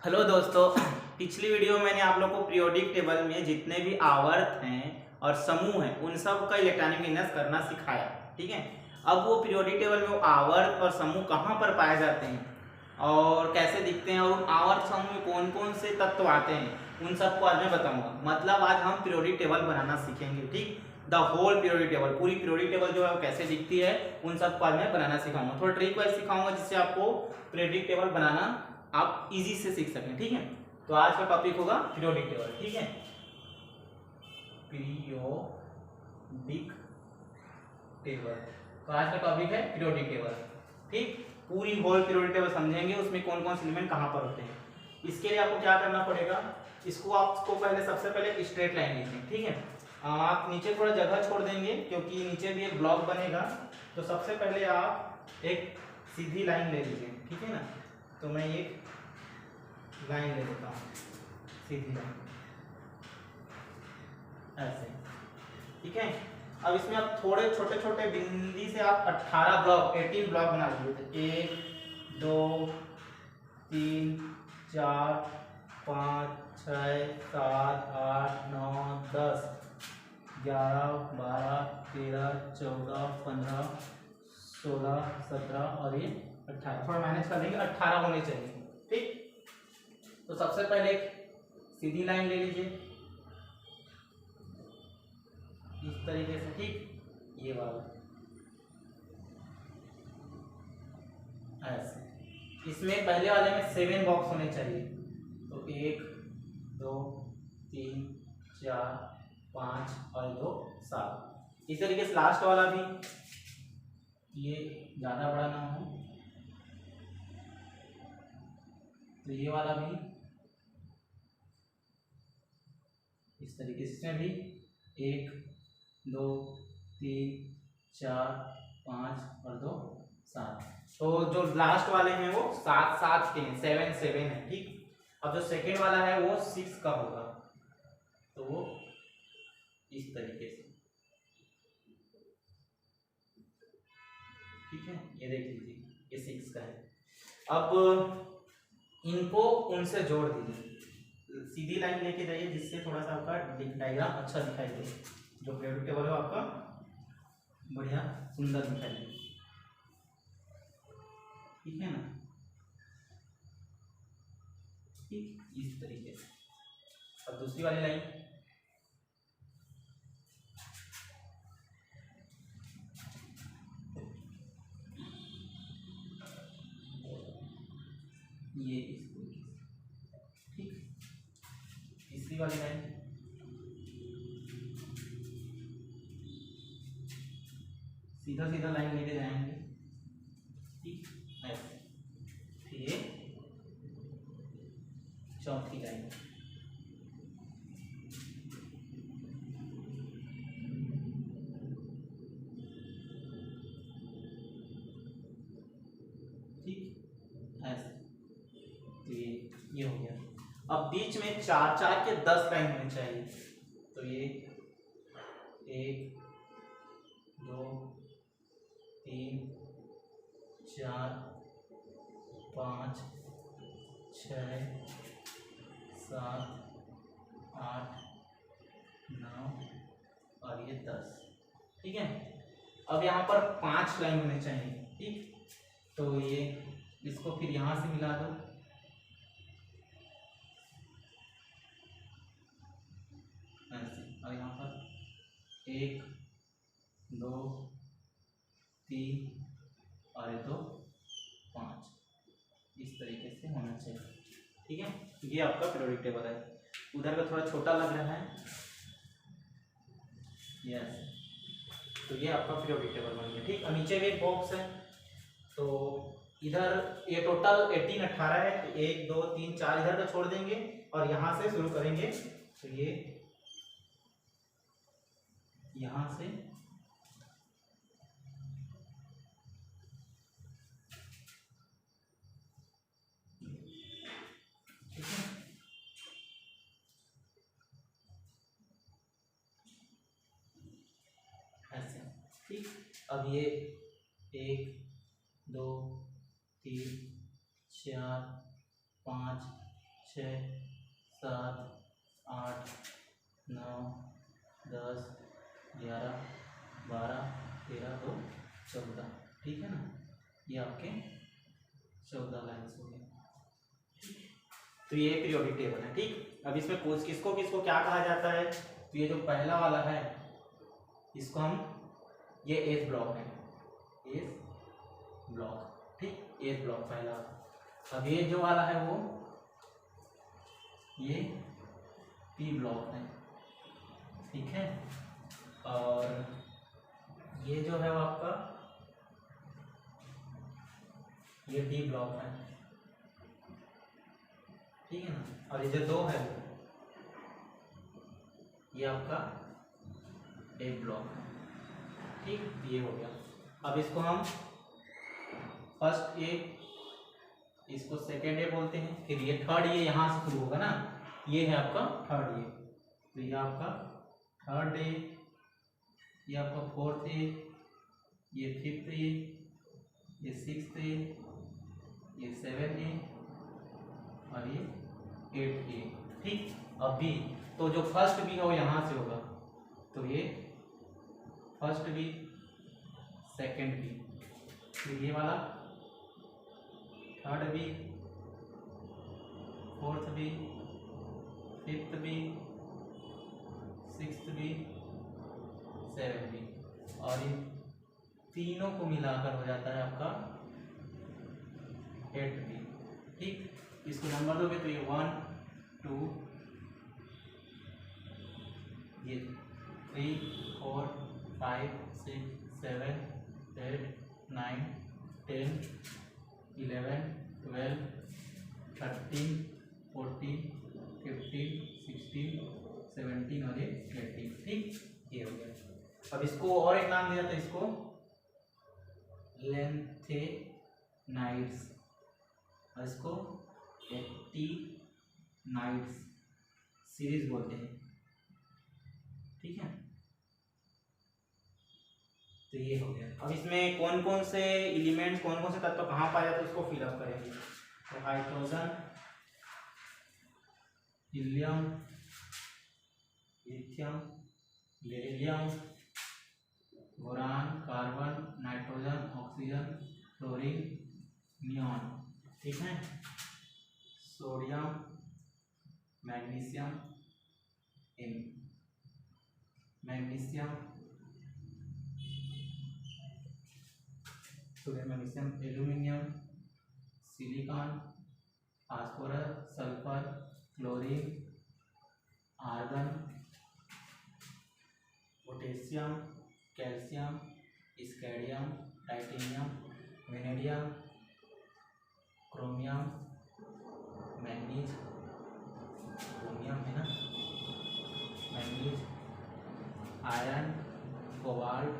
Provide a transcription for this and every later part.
Hello दोस्तों, पिछली video में मैंने आप लोग को पीरियोडिक टेबल में जितने भी आवर्त हैं और समूह हैं उन सब का इलेक्ट्रॉनिक विन्यास करना सिखाया। ठीक है। अब वो पीरियोडिक टेबल में वो आवर्त और समूह कहाँ पर पाए जाते हैं और कैसे दिखते हैं और उन आवर्त समूह में कौन कौन से तत्व आते हैं उन सबको आज मैं बताऊंगा। मतलब आज हम पीरियोडिक टेबल बनाना सीखेंगे। ठीक, द होल पीरियोडिक टेबल, पूरी पीरियोडिक टेबल जो है वो कैसे दिखती है उन सबको आज मैं बनाना सिखाऊंगा। थोड़ा ट्रिक वाइज सिखाऊंगा जिससे आपको पीरियोडिक टेबल बनाना आप इजी से सीख सकें। ठीक है, तो आज का टॉपिक होगा पीरियोडिक टेबल। ठीक है, पीरियोडिक टेबल। तो आज का टॉपिक है पीरियोडिक टेबल। ठीक, पूरी होल पीरियोडिक टेबल समझेंगे, उसमें कौन कौन से एलिमेंट कहाँ पर होते हैं। इसके लिए आपको क्या करना पड़ेगा, इसको आपको पहले सबसे पहले एक स्ट्रेट लाइन लीजिए। ठीक है, आप नीचे थोड़ा जगह छोड़ देंगे क्योंकि नीचे भी एक ब्लॉक बनेगा। तो सबसे पहले आप एक सीधी लाइन ले लीजिए। ठीक है ना, तो मैं एक लाइन ले लेता हूँ, सीधी लाइन ऐसे। ठीक है, अब इसमें आप थोड़े छोटे छोटे बिंदी से आप 18 ब्लॉक 18 ब्लॉक बना लीजिए। 1 2 3 4 5 6 7 8 9 10 11 12 13 14 15 16 17 और ये 18। थोड़ा मैनेज कर देंगे, 18 होने चाहिए। ठीक, तो सबसे पहले एक सीधी लाइन ले लीजिए इस तरीके से। ठीक, ये वाला ऐसे। इसमें पहले वाले में 7 बॉक्स होने चाहिए। तो 1 2 3 4 5 और 2 7। इस तरीके से लास्ट वाला भी, ये ज़्यादा बड़ा ना हो, तो ये वाला भी इस तरीके से। इसमें भी 1 2 3 4 5 और 2 7। तो जो लास्ट वाले हैं वो 7 7 के हैं, 7 7 है। ठीक, अब जो सेकेंड वाला है वो 6 का होगा, तो वो इस तरीके से। ठीक है, ये देख लीजिए, ये 6 का है। अब इनको उनसे जोड़ दीजिए, सीधी लाइन लेके जाइए जिससे थोड़ा सा आपका डायग्राम अच्छा दिखाई दे, जो पीरियोडिक टेबल है आपका बढ़िया सुंदर दिखाई दे। ठीक है ना, ठीक, इस तरीके से। अब दूसरी वाली लाइन, ये इस तरीके से। ठीक, तीसरी वाली लाइन, सीधा सीधा लाइन लेके जाएंगे। ठीक, ऐसे। फिर ये चौथी लाइन, ठीक, ऐसे। तो ये हो गया। अब बीच में 4 4 के 10 लाइन होने चाहिए। तो ये 1 2 3 4 5 6 7 8 9 और ये 10। ठीक है, अब यहाँ पर 5 लाइन होने चाहिए। ठीक, तो ये इसको फिर यहाँ से मिला दो, ऐसे। और यहाँ पर 1 2 3 और ये 2 5 इस तरीके से होना चाहिए। ठीक है, ये आपका पीरियोडिक टेबल है। उधर का थोड़ा छोटा लग रहा है, यस। तो ये आपका पीरियोडिक टेबल बन गया। ठीक, और नीचे भी एक बॉक्स है। तो इधर ये टोटल 18 18 है, तो 1 2 3 4 इधर का छोड़ देंगे और यहाँ से शुरू करेंगे। तो ये यहाँ से ऐसे। ठीक, अब ये 1 2 3 4 5 6 7 8 9 10 11 12 13 2 14, ठीक है ना। ये आपके 14 लाइन्स हो गए। तो ये पीरियोडिक टेबल है, ठीक। अब इसमें कुछ किसको किसको क्या कहा जाता है, तो ये जो पहला वाला है इसको हम, ये एस ब्लॉक है, एस ब्लॉक, ठीक, एस ब्लॉक पहला। अब ये जो वाला है वो ये पी ब्लॉक है, ठीक है। और ये जो है वो आपका ये डी ब्लॉक है, ठीक है ना। और ये जो दो है ये आपका ए ब्लॉक है, ठीक, ये हो गया। अब इसको हम फर्स्ट ए, इसको सेकेंड ए बोलते हैं, फिर ये थर्ड ए यहाँ से शुरू होगा ना, ये है आपका थर्ड ए, तो ये आपका थर्ड ए, ये आपका फोर्थ ए, ये फिफ्थ ए, ये सिक्स्थ ए, ये 7 ए और ये 8 ए, ठीक। अब बी, तो जो फर्स्ट बी हो यहाँ से होगा, तो ये फर्स्ट बी, सेकेंड बी, फिर ये वाला third b, fourth b, fifth b, sixth b, 7 b, और इन तीनों को मिलाकर हो जाता है आपका 8 बी, ठीक। इसको नंबर दोगे तो ये 1 2 ये 3 4 5 6 7 8 9 10 11 12 13 14 15 16 17 और ये 18, ठीक, ये हो गया। अब इसको और एक नाम दिया था, इसको लेंथेनाइड्स, और इसको एक्टिनाइड्स सीरीज बोलते हैं, ठीक है। तो ये हो गया। अब इसमें कौन कौन से एलिमेंट्स, कौन कौन से तत्व कहाँ पाए जाते हैं उसको फिलअप करेंगे। तो hydrogen, helium, lithium, beryllium, boron, carbon, nitrogen, oxygen, fluorine, neon, ठीक है। Sodium, magnesium, magnesium, sodium, magnesium, aluminium, silicon, phosphorus, sulphur, chlorine, argon, potassium, calcium, scandium, titanium, vanadium, chromium, manganese, chromium है ना, manganese, iron, cobalt,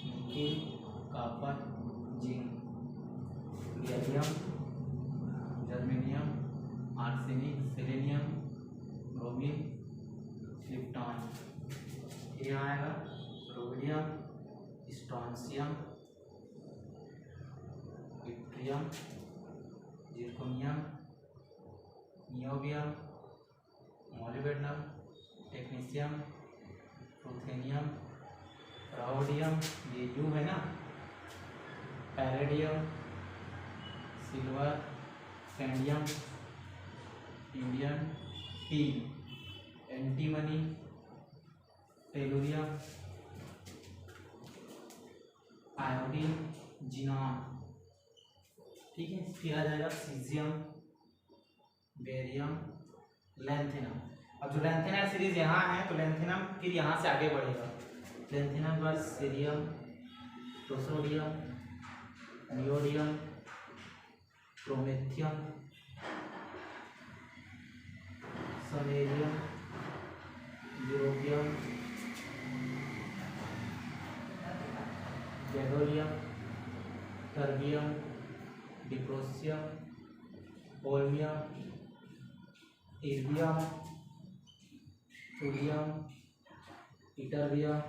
nickel, copper, zinc, gallium, germanium, arsenic, selenium, bromine, krypton, ये आएगा rhodium, strontium, yttrium, zirconium, niobium, molybdenum, technetium, ruthenium, rhodium, ये यू है ना, palladium, silver, cadmium, indium tin, antimony, tellurium, iodine, xenon, ठीक है। फिर आ जाएगा सीजियम, बेरियम, लैंथेनम। अब जो लैंथेनम सीरीज यहाँ है तो लैंथेनम फिर यहाँ से आगे बढ़ेगा, लैंथेनम के बाद cerium, praseodymium, neodymium, promethium, samarium, europium, gadolinium, terbium, dysprosium, holmium, erbium, thulium, ytterbium,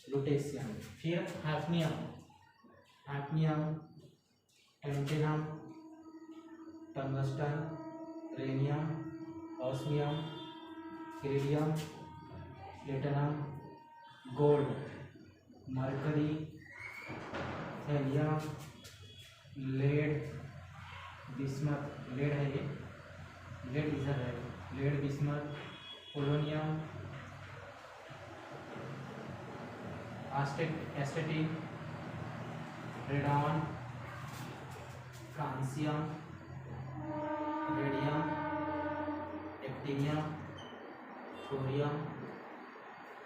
lutetium, फिर hafnium, tantalum, tungsten, rhenium, osmium, iridium, platinum, gold, mercury, thallium, lead, bismuth, lead है ये, लेड इधर है, lead, bismuth, polonium, astatine, radon, francium, radium, actinium, thorium,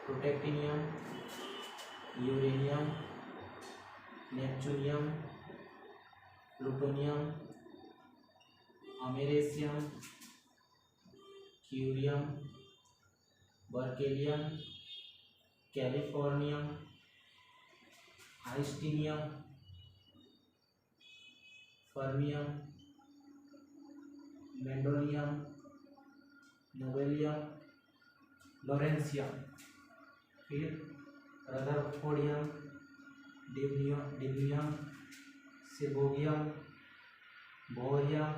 protactinium, uranium, neptunium, plutonium, americium, curium, berkelium, californium, einsteinium, fermium, mendelevium, nobelium, lawrencium, फिर rutherfordium, dubnium, seaborgium, bohrium,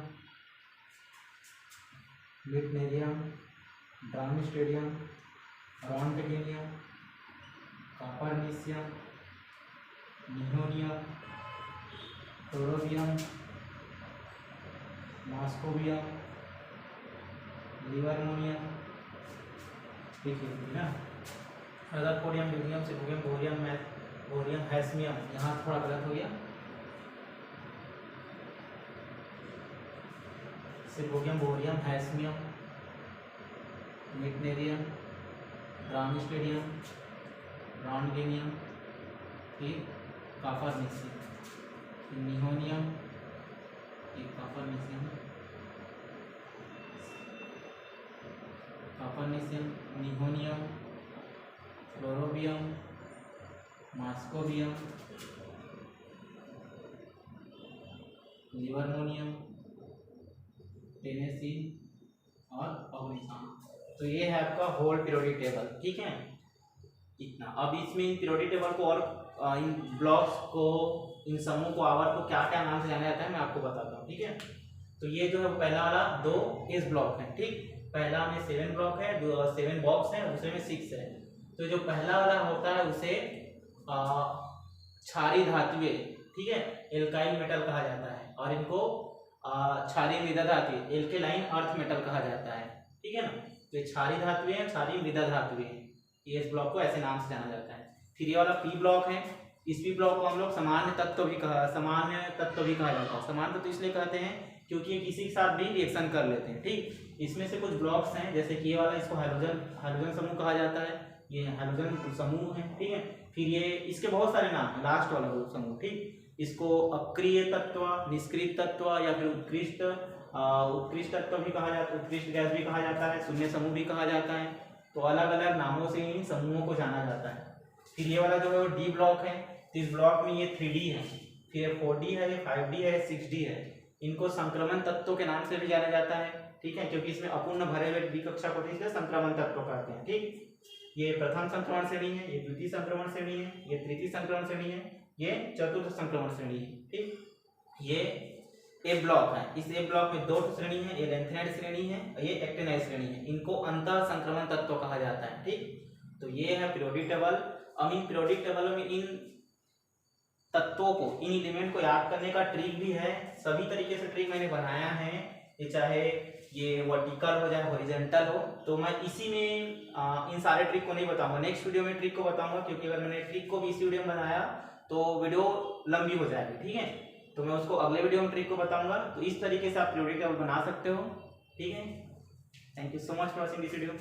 meitnerium, darmstadtium, roentgenium, copernicium, nihonium, टोरोबियम, moscovium, लिवर्मोनियम, देखिए ना, rutherfordium, dubnium, seaborgium, bohrium, हैस्मियम, यहाँ थोड़ा गलत हो गया, सिबोगियम, bohrium, हैस्मियम, मिटनेरियम, darmstadtium, रॉन्टेनियम, फिर कॉपरनिशियम, नियोनियम, कॉपरनिशियम, नियोनियम, फ्लोरोबियम, moscovium, लिवर्मोनियम, टेनेसिन और ऑग्निसाम। तो ये है आपका होल पीरियोडिक टेबल, ठीक है, इतना। अब इसमें इन पीरियोडिक टेबल को और इन ब्लॉक्स को, इन समूह को, आवर्त को क्या क्या नाम से जाना जाता है मैं आपको बताता हूँ, ठीक है। तो ये जो है पहला वाला 2 एस ब्लॉक है, ठीक। पहला में 7 ब्लॉक है, 7 बॉक्स है, दूसरे में 6 है। तो जो पहला वाला होता है उसे क्षारीय धातुएं, ठीक है, एल्काइल मेटल कहा जाता है, और इनको क्षारीय मृदा धातुएं, एल्केलाइन अर्थ मेटल कहा जाता है, ठीक है ना। तो ये क्षारीय धातुएं, क्षारीय मृदा धातुएं, इस ब्लॉक को ऐसे नाम से जाना जाता है। फिर ये वाला पी ब्लॉक है, इस पी ब्लॉक को हम लोग सामान्य तत्व भी कहा जाता है। सामान्य तत्व इसलिए कहते हैं क्योंकि ये किसी के साथ भी रिएक्शन कर लेते हैं, ठीक। इसमें से कुछ ब्लॉक्स हैं, जैसे कि ये वाला, इसको हाइड्रोजन समूह कहा जाता है, ये हाइड्रोजन समूह है, ठीक है। फिर ये इसके बहुत सारे नाम हैं, लास्ट वाला समूह, ठीक। इसको अक्रिय तत्व, निष्क्रिय तत्व या फिर उत्कृष्ट तत्व भी कहा जाता है, उत्कृष्ट गैस भी कहा जाता है, शून्य समूह भी कहा जाता है। तो अलग अलग नामों से इन समूहों को जाना जाता है। फिर ये वाला जो है वो डी ब्लॉक है, तो इस ब्लॉक में ये 3D है, फिर 4D है, 5D है, 6D है। इनको संक्रमण तत्वों के नाम से भी जाना जाता है, ठीक है, क्योंकि इसमें अपूर्ण भरे हुए द्विकक्षा को इसलिए संक्रमण तत्व कहते हैं, ठीक। ये प्रथम संक्रमण श्रेणी है, ये द्वितीय संक्रमण श्रेणी है, ये तृतीय संक्रमण श्रेणी है, ये चतुर्थ संक्रमण श्रेणी है, ठीक। ये ए ब्लॉक है, इस ए ब्लॉक में 2 श्रेणी है, ये लेंथेनाइड श्रेणी है, ये एक्टिनाइड श्रेणी है। इनको अंतः संक्रमण तत्व कहा जाता है, ठीक। तो ये है पीरियोडिक टेबल। अब इन पीरियोडिक टेबलों में इन तत्वों को, इन एलिमेंट को याद करने का ट्रिक भी है, सभी तरीके से ट्रिक मैंने बनाया है, ये चाहे ये वर्टिकल हो चाहे हॉरिजॉन्टल हो। तो मैं इसी में इन सारे ट्रिक को नहीं बताऊंगा, नेक्स्ट वीडियो में ट्रिक को बताऊंगा, क्योंकि अगर मैंने ट्रिक को भी इसी वीडियो में बनाया तो वीडियो लंबी हो जाएगी, ठीक है। तो मैं उसको अगले वीडियो में ट्रिक को बताऊंगा। तो इस तरीके से आप पीरियोडिक टेबल बना सकते हो, ठीक है। Thank you so much for watching this video.